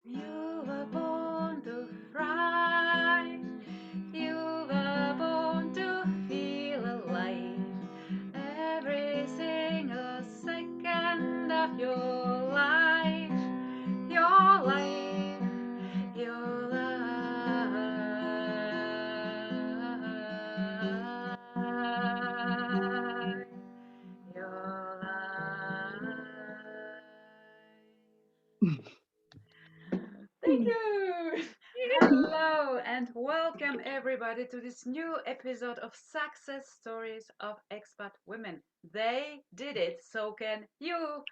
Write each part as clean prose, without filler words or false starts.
You were born to thrive. You were born to feel alive. Every single second of your life. Your life. Your life. Your life. Thank you. Hello and welcome everybody to this new episode of Success Stories of Expat Women. They did it, so can you.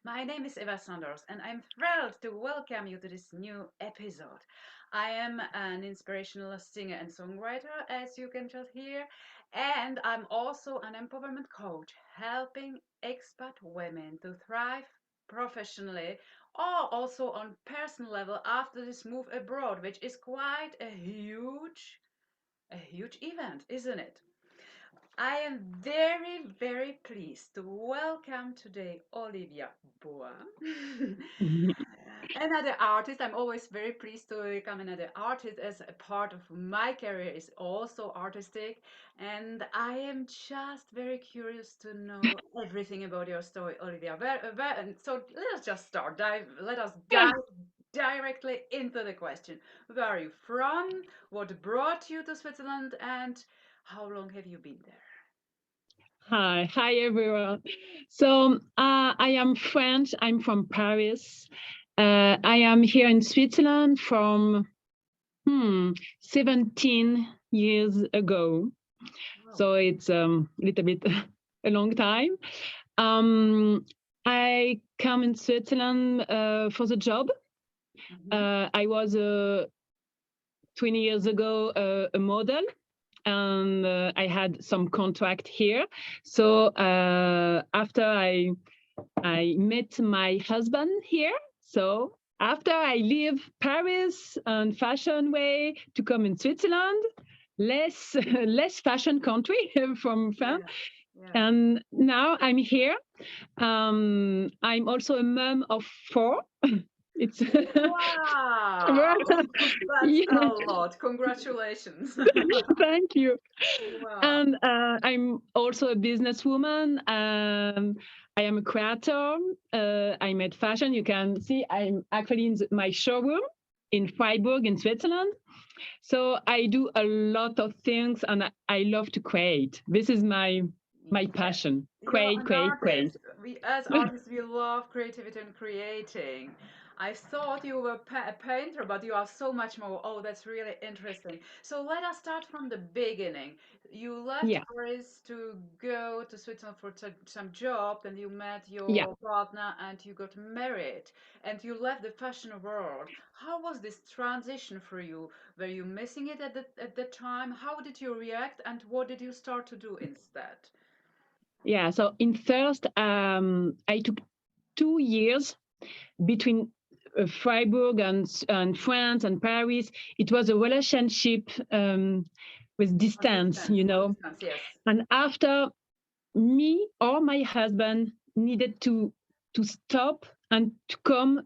My name is Eva Sanders and I'm thrilled to welcome you to this new episode. I am an inspirational singer and songwriter, as you can just hear, and I'm also an empowerment coach, helping expat women to thrive professionally or also on personal level after this move abroad, which is quite a huge event, isn't it? I am very, very pleased to welcome today Olivia Boa, another artist. I'm always very pleased to welcome another artist as a part of my career is also artistic. And I am just very curious to know everything about your story, Olivia. And so let us just start. Let us Yeah. dive directly into the question. Where are you from? What brought you to Switzerland? And how long have you been there? Hi everyone. So I am French. I'm from Paris. I am here in Switzerland from 17 years ago. Wow. So it's a little bit a long time. Um, I come in Switzerland for the job. Mhm. I was 20 years ago a model and I had some contract here. So after I met my husband here. So after I leave Paris and fashion way to come in Switzerland, less less fashion country from France, Yeah. Yeah. and now I'm here. I'm also a mom of four. It's Wow. That's a yeah, lot. Congratulations. thank you. Wow. And I'm also a businesswoman. I am a creator. I made fashion. You can see I'm actually in my showroom in Freiburg in Switzerland. So I do a lot of things, and I love to create. This is my Yeah. passion. You're Create, an create, create. artist. We, as artists, we love creativity and creating. I thought you were a painter, but you are so much more. Oh, that's really interesting. So let us start from the beginning. You left Yeah, Paris to go to Switzerland for some job, and you met yeah. your partner, and you got married, and you left the fashion world. How was this transition for you? Were you missing it at the time? How did you react, and what did you start to do instead? Yeah. So in first, I took 2 years between Freiburg and France and Paris. It was a relationship with On distance, distance, you on know. distance, yes. And after me or my husband needed to stop and to come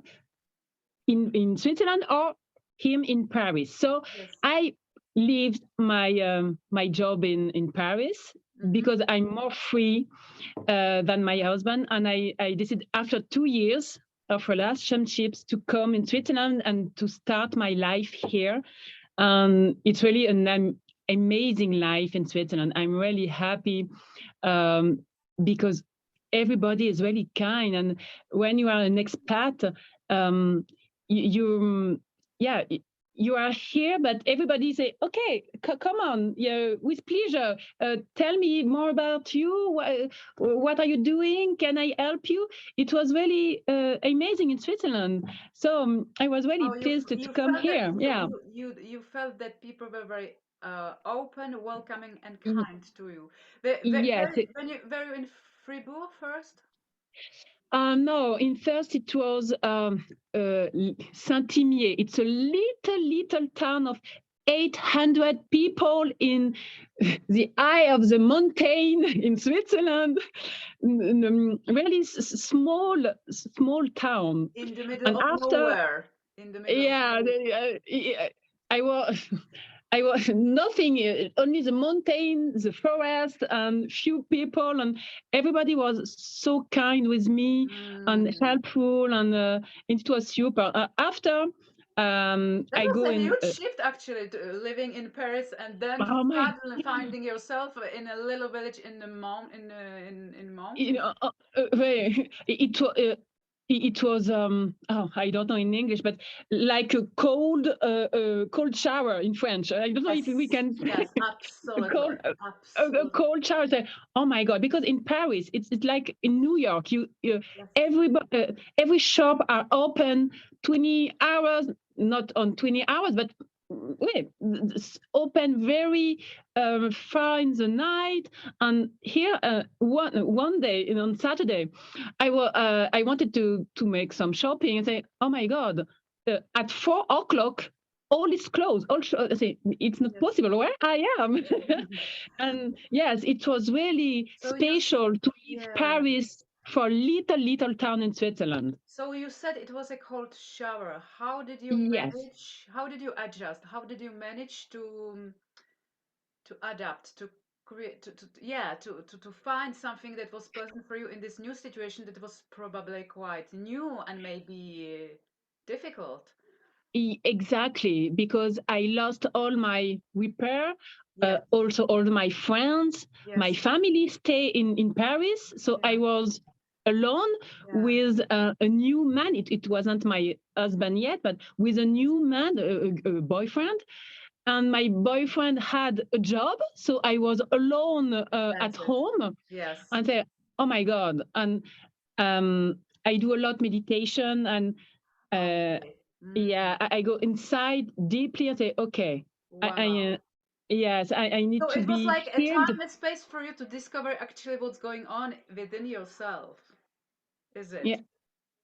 in Switzerland or him in Paris. So Yes. I left my job in Paris Mm-hmm. because I'm more free than my husband. And I decided after 2 years of relationships to come in Switzerland and to start my life here. It's really an amazing life in Switzerland. I'm really happy um, because everybody is really kind. And when you are an expat, um, you yeah, you are here, but everybody say, okay, come on, yeah, with pleasure. Tell me more about you. What are you doing? Can I help you? It was really amazing in Switzerland. So I was really Oh, pleased to you come felt that here. Yeah. you felt that people were very open, welcoming, and Y- kind to you. Were, were, Yes. were, when you were you in Fribourg first? No, in first it was Saint-Imier. It's a little town of 800 people in the eye of the mountain in Switzerland. Really small town. In the middle And of after nowhere. in the middle of Yeah, the I was I was nothing, only the mountain, the forest, and few people, and everybody was so kind with me and Mm. helpful, and it was super. After That I was go a in, huge shift actually, to living in Paris and then oh my, suddenly finding yourself in a little village in the in you mountains. know, it was oh, I don't know in English, but like a cold shower in French. I don't know if we Yes, can yes, absolutely, cold a absolutely. cold shower. Say, oh my god! Because in Paris, it's like in New York. You Yes, every shop are open 20 hours, not on 20 hours, but wait, open very far in the night. And here, one day, on Saturday, I wanted to make some shopping and say, oh my god, at 4 o'clock all is closed. Also, I say it's not yes. possible. Where I am, and yes, it was really So special to leave yeah. Paris for little town in Switzerland. So you said it was a cold shower. How did you Yes, manage? How did you adjust? How did you manage to adapt, to create, yeah, to find something that was pleasant for you in this new situation that was probably quite new and maybe difficult? exactly, because I lost all my repair, Yes, also all my friends, my yes, family stay in Paris, so I yeah, was alone yeah, with a new man. It wasn't my husband yet, but with a new man, a boyfriend. And my boyfriend had a job, so I was alone at that's it. home, Yes, and say, oh my god. And I do a lot meditation, and uh, okay. yeah, I go inside deeply and say, okay, I Wow. yes, I need So to it was be like a here. time and space for you to discover actually what's going on within yourself, is Yeah, it?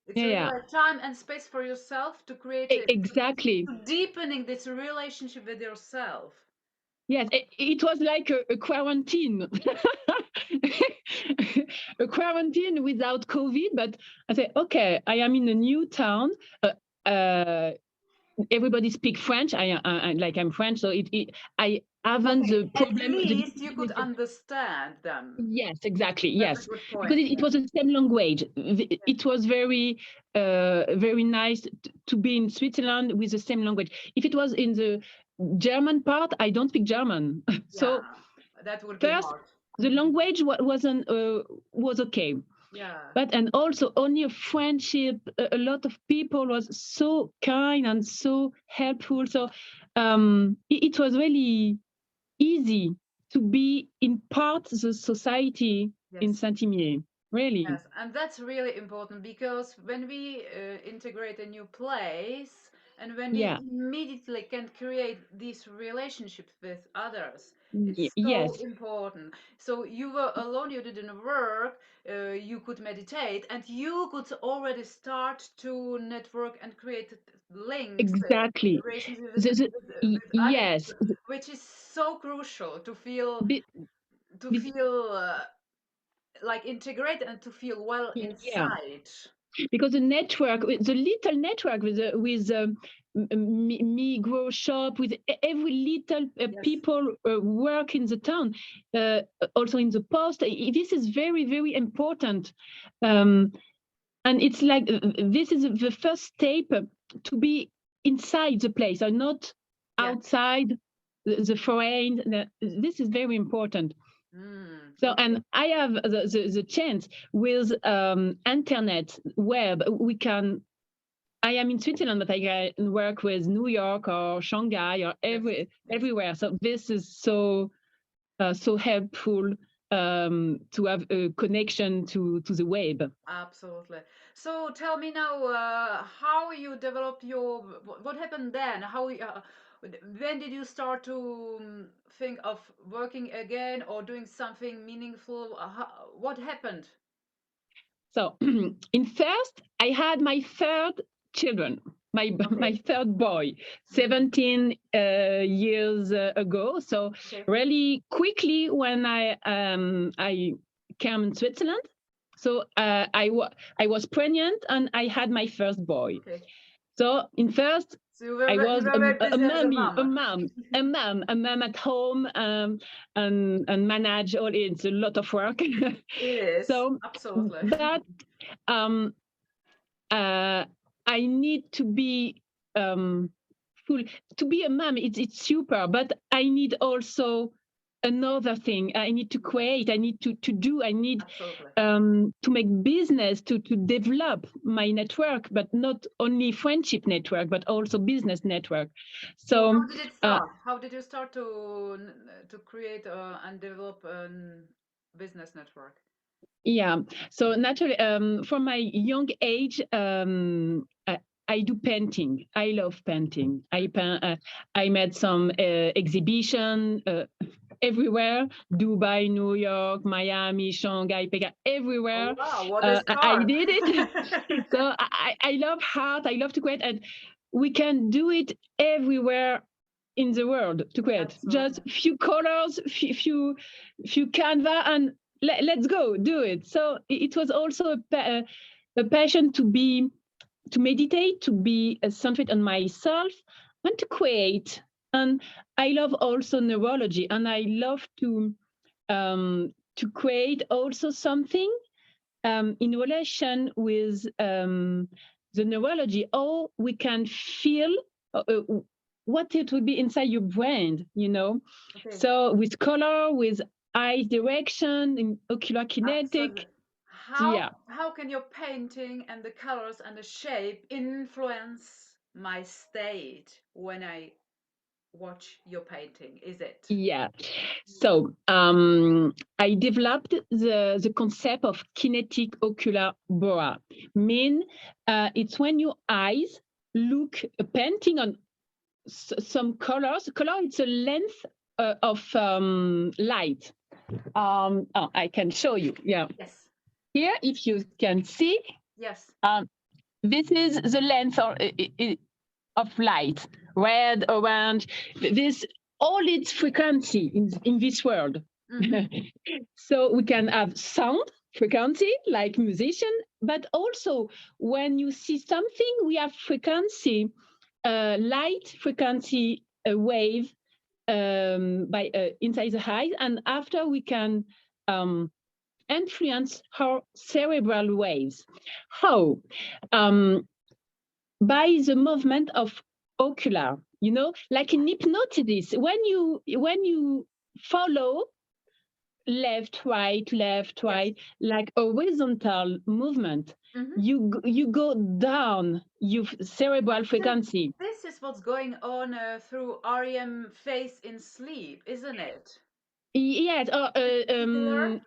It's yeah, really yeah, like time and space for yourself to create it, exactly. to deepening this relationship with yourself. Yes, it was like a quarantine, a quarantine without COVID. But I say, okay, I am in a new town. Uh, Everybody speak French. Like I'm French, so I haven't Okay, the at problem, the least you could difficulty. understand them. Yes, exactly. That's a Yes, good because point. it was the same language. Yes, It was very nice to be in Switzerland with the same language. If it was in the German part, I don't speak German. yeah, So that would be first, hard. the language wasn't was okay, Yeah, but and also only a friendship. A lot of people was so kind and so helpful. So it was really easy to be in part the society in yes. Saint-Imier. Really. Yes, and that's really important because when we integrate a new place and when we Yeah. immediately can create these relationships with others, it's so Yes. important. So you were alone, you didn't work, you could meditate, and you could already start to network and create links, Exactly. relationships with others, Yes. which is so crucial to feel Be, to be, feel like integrate and to feel well yeah. inside. Because the little network with me grow shop with every little Yes, people work in the town, uh, also in the post. This is very important, um, and it's like this is the first step to be inside the place or not yes. outside the foreign. This is very important. So, Okay. and I have the chance with internet, web, we can. I am in Switzerland, but I can work with New York or Shanghai or Yes, yes, everywhere. So this is so helpful to have a connection to the web. absolutely. So tell me now, how you developed your, what happened then? When did you start to think of working again or doing something meaningful? What happened? So in first, I had my third children, my Okay. third boy, Mm, 17 years ago. So okay. really quickly when I came in Switzerland, so I was pregnant and I had my first boy. Okay. So in first, So you I you was were very a busy as a mommy, mom. a mom at home, and manage all. It's a lot of work. It is, So, absolutely. but um, I need to be full to be a mom. It's super, but I need also another thing. I need to create. I need to do. I need Absolutely. to make business, to develop my network, but not only friendship network, but also business network. So So how did it uh, start? How did you start to create and develop a business network? yeah, so naturally, from my young age, I do painting. I love painting. I made some exhibition everywhere: Dubai, New York, Miami, Shanghai, Peking, Oh everywhere. wow, what a I start! did it. So I love art. I love to create, and we can do it everywhere in the world to create. Just Absolutely. few colors, few canva, and let's go do it. So it was also a passion to meditate, to be centered on myself, and to create. And I love also neurology, and I love to create also something in relation with the neurology, how we can feel what it would be inside your brain, you know. Okay. So with color, with eye direction, in ocular Absolutely. kinetic, How yeah, how can your painting and the colors and the shape influence my state when I watch your painting? Is it? yeah. So I developed the concept of kinetic ocular bora. Mean it's when your eyes look a painting on some colors. Color, it's a length of light. I can show you. Yeah, Yes. here, if you can see, Yes. um, this is the length of light. Red, orange. This all its frequency in this world. Mm-hmm. So we can have sound frequency like musician, but also when you see something, we have frequency, light frequency wave by inside the eye, and after we can influence our cerebral waves. How? Um, by the movement of ocular, you know, like in hypnosis, when you follow left, Yes. right, like a horizontal movement, Mm-hmm. you go down your cerebral So frequency. this is what's going on through REM phase in sleep, isn't it? Yes, or Similar?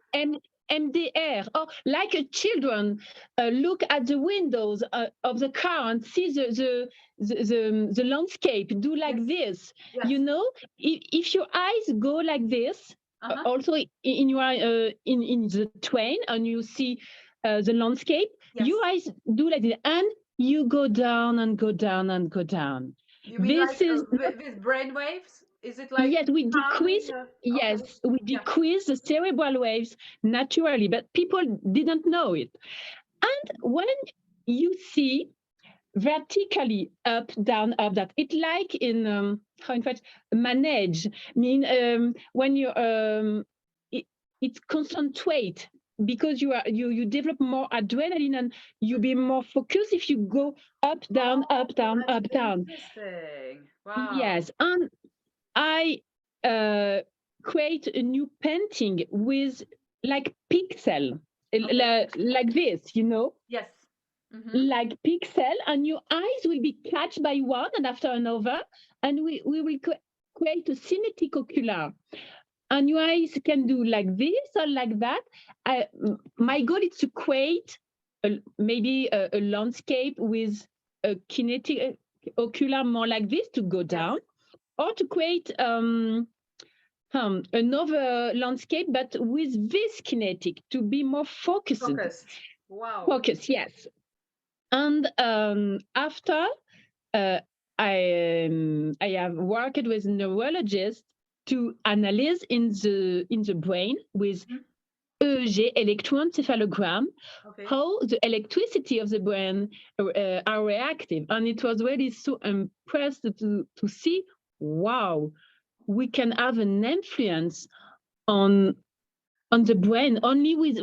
MDR, or like a children look at the windows of the car and see the landscape, do like Yes. this. Yes. You know, if your eyes go like this, Uh-huh. also in your in the train, and you see the landscape, Yes. your eyes do like this, and you go down and go down and go down. You mean like This is with brain waves? Is it like Yes, we calming decrease. the... Okay. Yes, we Yeah. decrease the cerebral waves naturally, but people didn't know it. And when you see vertically up, down, up, that it like in how in fact manage mean when you it, it's concentrate because you develop more adrenaline and you Mhm. be more focused if you go up, down, Oh, up, down, that's up, down. interesting. Wow. Yes, and I uh, create a new painting with like pixel, Okay. like this, you know, Yes. Mm-hmm. like pixel, and your eyes will be catched by one and after another, and we will create a kinetic ocular. And your eyes can do like this or like that. My goal is to create maybe a landscape with a kinetic ocular more like this to go Yes. down, or to create another landscape, but with this kinetic to be more focused. Focused. Wow. Focus, yes. And after uh, I have worked with neurologists to analyze in the brain with Mhm. EEG, electroencephalogram, Okay. how the electricity of the brain are reactive. And it was really so impressed to see, wow, we can have an influence on the brain only with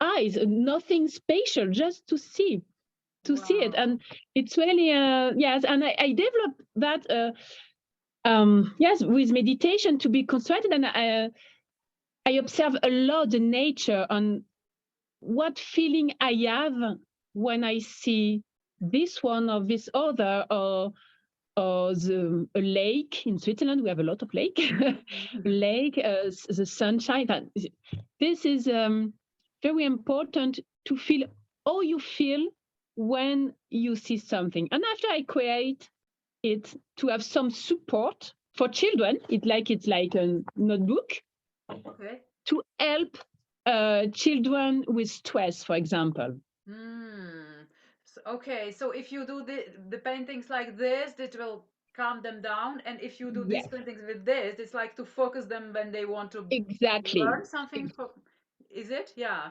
eyes, nothing spatial, just to see it. Wow. And it's really yes, and I developed that yes, with meditation, to be concentrated. And I observe a lot the nature and what feeling I have when I see this one or this other, or a lake in Switzerland. We have a lot of lake, lake, the sunshine. This is very important to feel how you feel when you see something. And after I create it to have some support for children, it's like a notebook Okay. to help children with stress, for example. Hmm. Okay, so if you do the paintings like this, it will calm them down, and if you do these Yes, paintings with this, it's like to focus them when they want to exactly. learn something from. Is it? Yeah.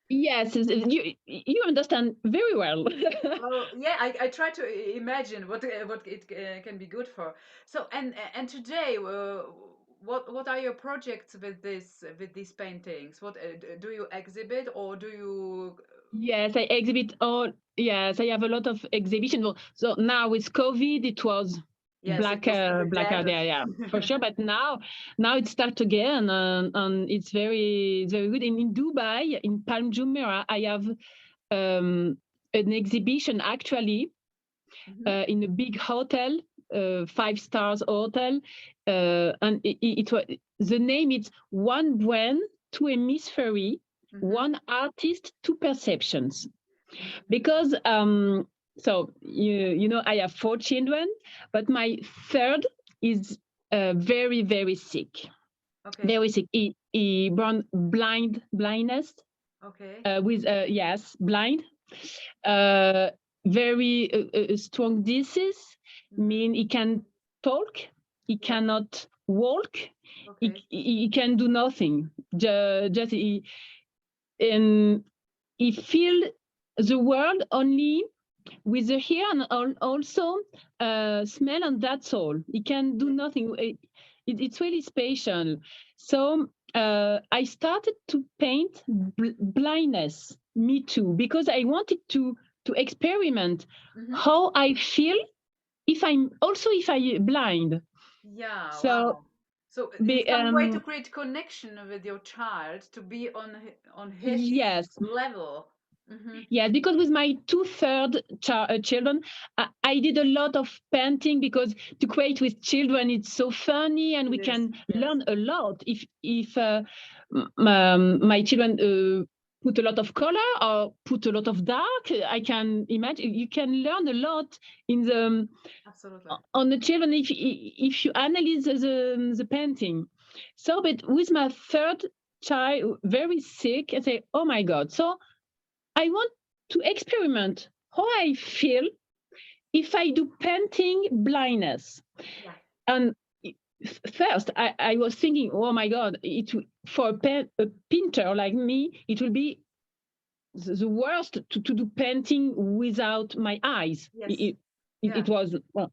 Yes, you understand very well. Well, yeah, I try to imagine what it can be good for. So and today, what are your projects with these paintings? What do you exhibit or do you? Yes, I exhibit all. Yes, I have a lot of exhibition. So now with COVID, it was Yes, it was a bit black dead. out there, yeah, for sure. But now it starts again, and it's very good. In Dubai, in Palm Jumeirah, I have an exhibition actually Mhm. in a big hotel, 5 stars hotel, and it was the name. It's one brain, two hemisphere, Mhm. one artist, two perceptions. Mhm. Because so you know, I have 4 children, but my third is very sick, Okay. very sick. He born blindness, Okay. with yes, blind, uh, very strong disease. Mhm. Mean he can talk, he Yeah. cannot walk, Okay. he can do nothing. Just and he feel the world only with the ear, and also smell, and that's all. He can do Okay. nothing. It's really special. So I started to paint blindness. Me too, because I wanted to experiment Mhm. how I feel if I blind. Yeah. So Wow. So in be, some way to create connection with your child to be on his yes. level. Mhm. Yeah, because with my two-third children, I did a lot of painting, because to create with children, it's so funny, and It we is. can Yes. learn a lot if my children put a lot of color or put a lot of dark. I can imagine you can learn a lot in the Absolutely. on the children if you analyze the painting. So, but with my third child very sick, I say, oh my God. So I want to experiment how I feel if I do painting blindness. Yeah. And first, I was thinking, oh my God, for a painter like me, it will be the worst to do painting without my eyes. Yes. It Yeah. was, well,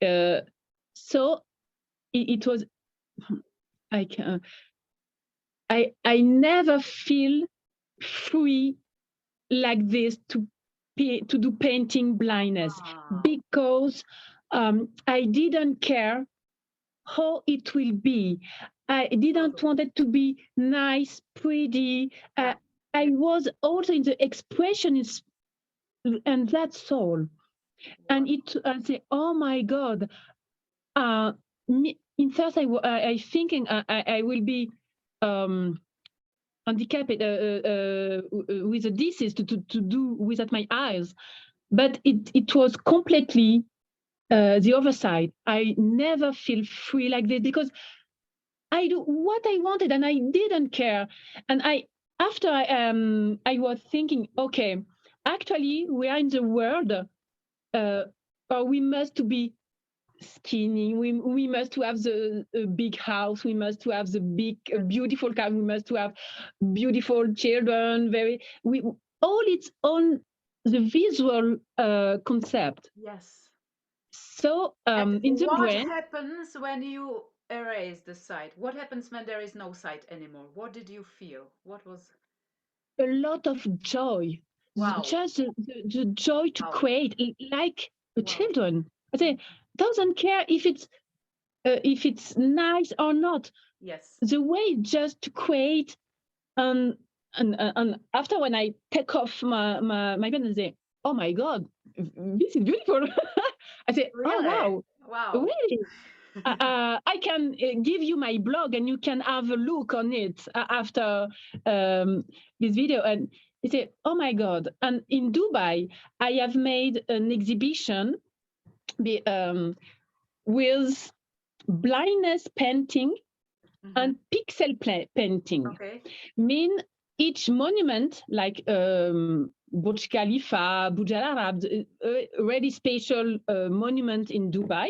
uh, so it was, I, can, I never feel free like this to do painting blindness, Ah. because I didn't care how it will be. I didn't Absolutely. want it to be nice, pretty. Yeah. I was also in the expression, and that's all. And Wow. I say, oh my God. In first, I thinking I will be um, handicapped with a disease to do without my eyes. But it was completely the other side. I never feel free like this, because I do what I wanted and I didn't care. And after I was thinking, okay, actually we are in the world, or we must to be skinny. We must have the big house. We must have the big beautiful car. We must have beautiful children. Very we all it's on the visual concept. Yes. So And in the what brain, happens when you erase the sight? What happens when there is no sight anymore? What did you feel? What was, a lot of joy, wow, just the joy to wow, create, like wow. children. I say doesn't care if it's nice or not. Yes. The way just to create, and and after when I take off my pen and say, oh my god, this is beautiful. I say, oh Really? wow, Wow. really. I can give you my blog and you can have a look on it after this video. And you say, oh my God. And in Dubai, I have made an exhibition with blindness painting Hmm. and pixel painting. Okay. Mean each monument, like Burj Khalifa, Burj Al Arab, a really special monument in Dubai,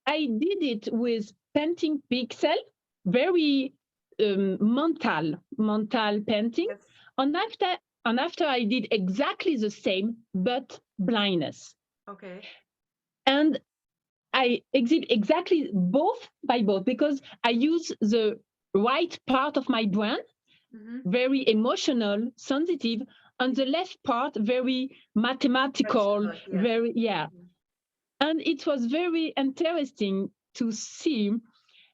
I did it with painting pixel, very mental painting, Yes. and after I did exactly the same but blindness, Okay. and I exhibit exactly both by both because I use the right part of my brain, Hmm. very emotional, sensitive, and the left part very mathematical, Rational, yes. very yeah. Mhm. And it was very interesting to see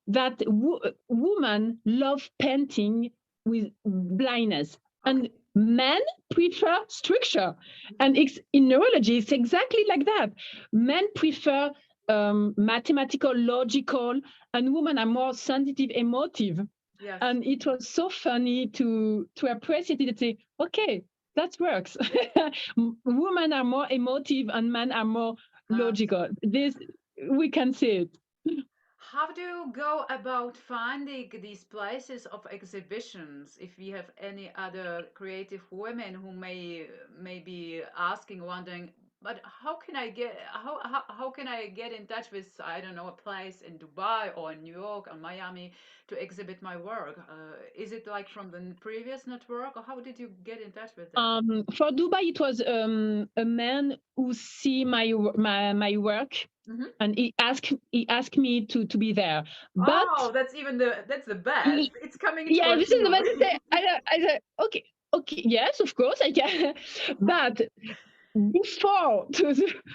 that women love painting with blindness Okay. and men prefer structure. And Mhm. in neurology it's exactly like that. Men prefer mathematical, logical, and women are more sensitive, emotive. Yes. And it was so funny to appreciate it and say, okay, that works. Women are more emotive and men are more logical. This we can see it. How do you go about finding these places of exhibitions? If we have any other creative women who may be asking, wondering, but how can I get in touch with, I don't know, a place in Dubai or in New York or Miami to exhibit my work? Is it like from the previous network, or how did you get in touch with them? For Dubai, it was a man who see my work, Hmm. and he asked me to be there. But Oh, that's the best. It's coming yeah, towards this is the you. best. I said, okay, okay, yes, of course I can. But before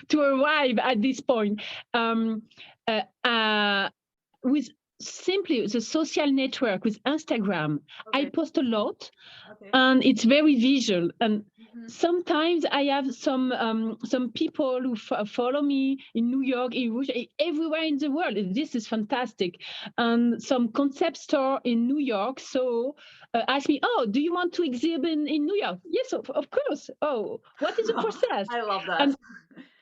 to arrive at this point, um, uh, uh, with simply the social network with Instagram, I Okay. post a lot, Okay. and it's very visual. And Hmm. sometimes I have some people who follow me in New York, in Rouge, everywhere in the world. This is fantastic. And some concept store in New York so ask me, oh, do you want to exhibit in New York? Yes, of course. Oh, what is the process? I love that. And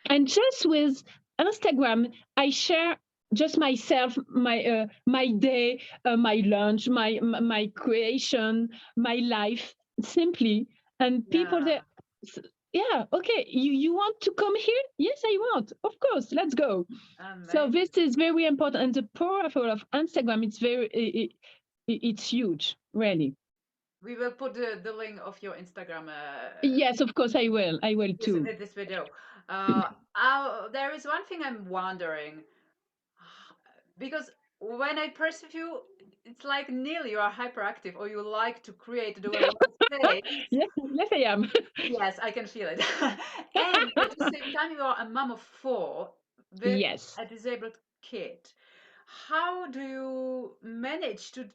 and just with Instagram, I share just myself, my day, my lunch, my creation, my life, simply. And people Yeah, there, yeah, okay, you want to come here? Yes, I want. Of course, let's go. So amazing. this is very important, and the power of Instagram, it's huge, really. We will put the link of your Instagram Yes, of course, I will. I will too. with this video. There is one thing I'm wondering because when I perceive you, it's like nearly you are hyperactive or you like to create, do a lot of things. Yes, yes, I am. Yes, I can feel it. And at the same time, you are a mom of four with Yes. a disabled kid. How do you manage to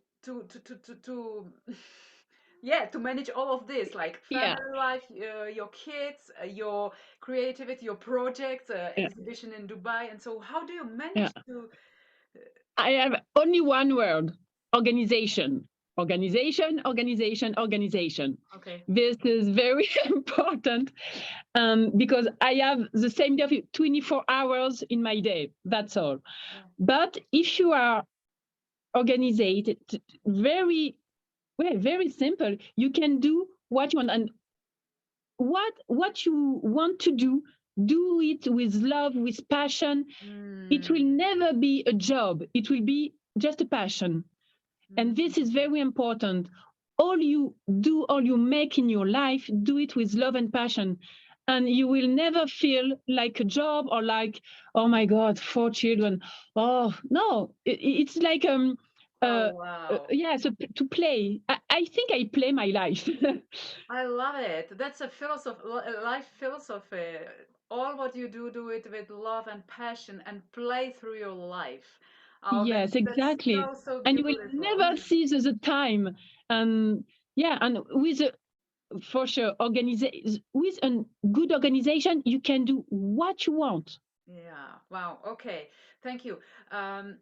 yeah, to manage all of this, like Yeah. family life, your kids, your creativity, your projects, Yeah. exhibition in Dubai, and so how do you Yeah. manage to? I have only one word: organization. Organization, organization, organization. Okay. This is very important because I have the same day, 24 hours in my day. That's all. Yeah. But if you are organized, very, well, very simple, you can do what you want. And what you want to do, do it with love, with passion, it will Mm, never be a job. It will be just a passion. And this is mm. very important. All you do, all you make in your life, do it with love and passion. And you will never feel like a job or like, oh my God, 4 children. Oh, no, it's like, Oh, wow. yeah, so to play. I think I play my life. I love it. That's a philosophy, a life philosophy. All what you do, do it with love and passion and play through your life. Oh, Yes, that's exactly. so, so And you will beautiful. never see the time. And yeah, and with a for sure with a good organization you can do what you want. Yeah. Wow. Okay. Thank you.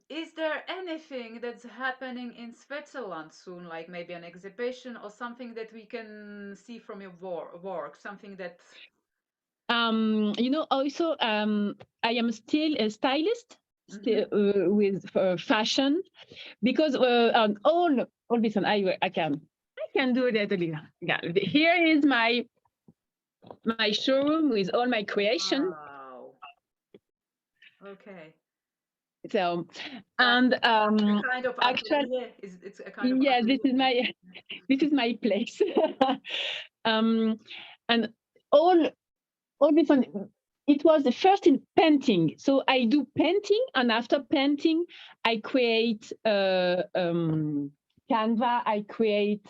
Is there anything that's happening in Switzerland soon, like maybe an exhibition or something that we can see from your work? Something that. Also, I am still a stylist, Mm-hmm. still with fashion, because on all this, and I can do that a little. Yeah, here is my showroom with all my creation. Wow. Okay. So, That and a kind of actually, atelier is it's a kind of yeah, this atelier. is my this is my place. um, and all all this one, it was the first in painting. So I do painting, and after painting, I create canva. I create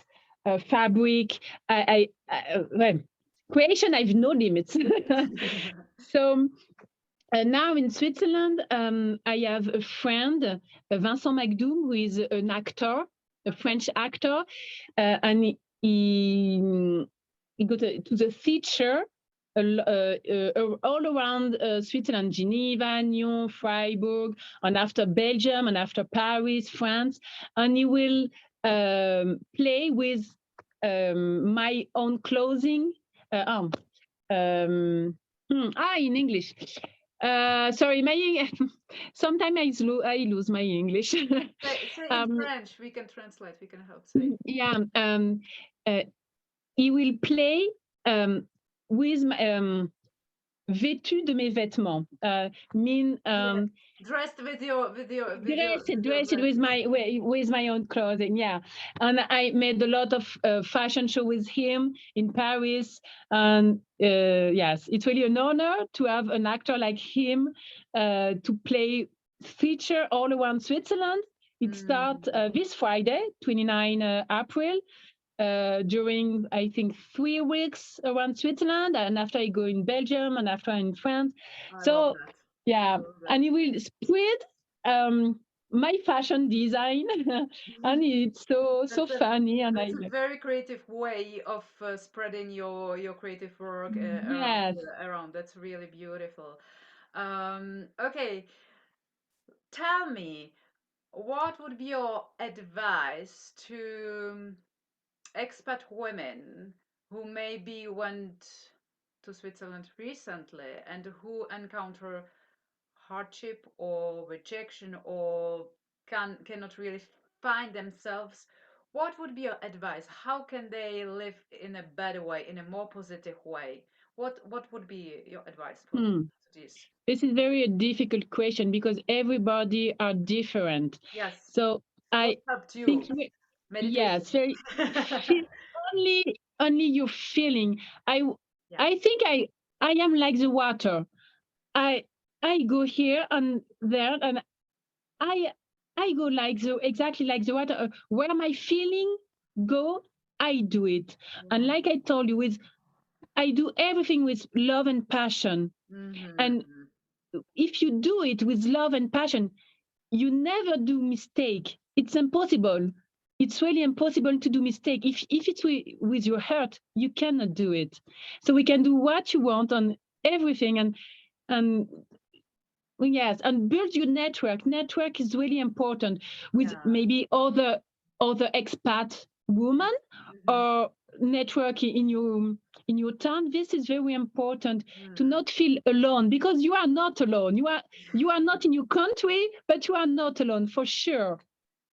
fabric. Well, creation. I've no limits. So now in Switzerland, I have a friend, Vincent Macdoum, who is an actor, a Okay. French actor, and he got to the theater all around Switzerland, Geneva, Nyon, Freiburg, and after Belgium, and after Paris, France, and he will play with my own clothing. Uh, um, in English. Sorry, my sometimes I lose my English. Say in um, French. We can translate. We can help say. yeah, uh, he will play with vêtu de mes vêtements. Mean Yeah. Dressed with dressed with my own clothing, yeah. And I made a lot of fashion show with him in Paris, and yes, it's really an honor to have an actor like him to play theater all around Switzerland. It starts Mm. this Friday, 29 April, during I think 3 weeks around Switzerland, and after I go in Belgium, and after in France. I love So that. I yeah, love that. and it will spread my fashion design, and it's so That's a funny, and I that's a like. very creative way of spreading your creative work Yes. around. That's really beautiful. Okay, tell me, what would be your advice to expat women who maybe went to Switzerland recently and who encounter hardship or rejection or cannot really find themselves? What would be your advice? How can they live in a better way, in a more positive way? What would be your advice for Hmm. this? This is very a difficult question because everybody are different. Yes. So What I helped think you? Meditation. yes, very feel only your feeling. I Yeah. I think I am like the water. I I go here and there, and I I go like the exactly like the water. Where my feeling go, I do it. And Yeah. like I told you, with I do everything with love and passion. And Mm-hmm. if you do it with love and passion, you never do mistake. It's impossible. It's really impossible to do mistake. If it's with your heart, you cannot do it. So we can do what you want on everything, and yes, and build your network. Network is really important with Yeah. maybe other expat women, Mm-hmm. or network in your town. This is very important to Mm. not feel alone, because you are not alone. You are not in your country, but you are not alone for sure.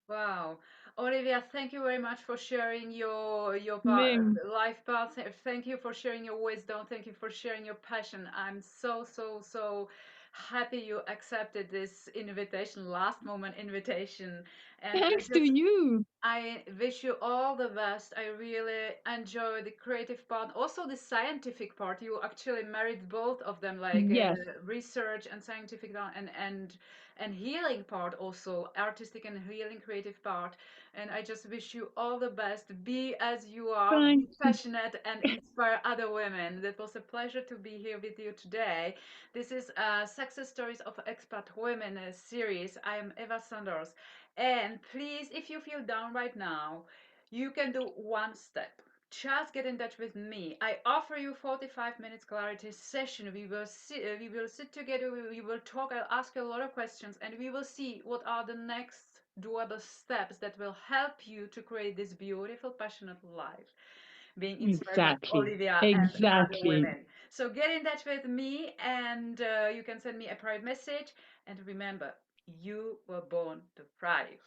Wow. Olivia, thank you very much for sharing your Name. life path. Thank you for sharing your wisdom. Thank you for sharing your passion. I'm so happy you accepted this invitation, last moment invitation. And Thanks to you. I wish you all the best. I really enjoy the creative part, also the scientific part. You actually married both of them, like Yes. research and scientific and healing part, also artistic and healing creative part. And I just wish you all the best. Be as you are, be Thanks. passionate, and inspire other women. That was a pleasure to be here with you today. This is Success Stories of Expat Women series. I am Eva Sanders. And please, if you feel down right now, you can do one step. Just get in touch with me. I offer you 45 minutes clarity session. We will sit together, we will talk, I'll ask you a lot of questions, and we will see what are the next doable steps that will help you to create this beautiful, passionate life, being inspired by Exactly. Olivia and other Exactly. women. So get in touch with me, and you can send me a private message. And remember, you were born to thrive.